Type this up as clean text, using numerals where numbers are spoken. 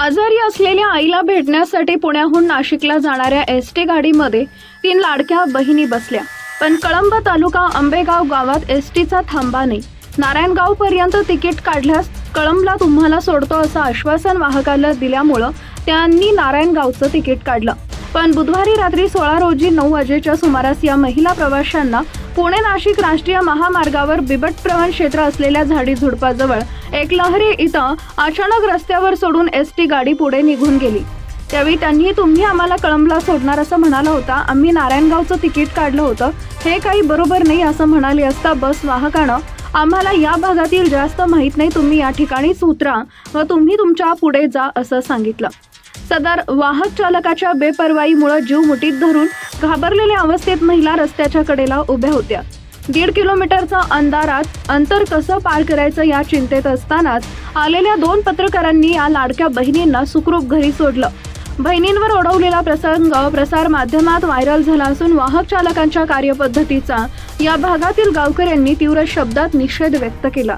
आजारी असलेल्या आईला भेटण्यासाठी पुण्याहून नाशिकला जाणाऱ्या एसटी गाडीमध्ये 3 लाडक्या बहिणी बसल्या, पण कळंब तालुका आंबेगाव गावात एसटीचा थांबा नाही। नारायणगाव पर्यंत तिकीट काढल्यास कळंबला तुम्हाला सोडतो असं आश्वासन वाहकाला दिल्यामुळे त्यांनी नारायणगावचं तिकीट काढलं। पण बुधवारी रात्री 16 रोजी 9 वाजेच्या सुमारास या महिला प्रवाशांना पुणे नाशिक राष्ट्रीय महामार्गावर बिबटप्रवण क्षेत्र असलेल्या झाडी झुडपाजवळ एक लहरी इथं अचानक रस्त्यावर सोडून एसटी गाडी पुढे निघून गेली। त्यावेळी त्यांनी तुम्ही आम्हाला कळंबला सोडणार असं म्हणाला होता, आम्ही नारायणगावचं तिकीट काढलं होतं, हे काही बरोबर नाही असं म्हणाले असता बस वाहकानं आम्हाला या भागातील जास्त माहित नाही, तुम्ही या ठिकाणीच उतरा व तुम्ही तुमच्या पुढे जा असं सांगितलं। सदर वाहक चालकाच्या बेपर्वाईमुळे जीव मुठीत धरून घाबरलेल्या अवस्थेत महिला रस्त्याच्या कडेला उभ्या होत्या। 1.5 किलोमीटरचा अंधारात अंतर कसं पार करायचं या चिंतेत असतानाच आलेल्या 2 पत्रकारांनी या लाडक्या बहिणींना सुखरूप घरी सोडलं। बहिणींवर ओढवलेला प्रसंग प्रसार माध्यमात व्हायरल झाला असून वाहक चालकांच्या कार्यपद्धतीचा या भागातील गावकऱ्यांनी तीव्र शब्दात निषेध व्यक्त केला।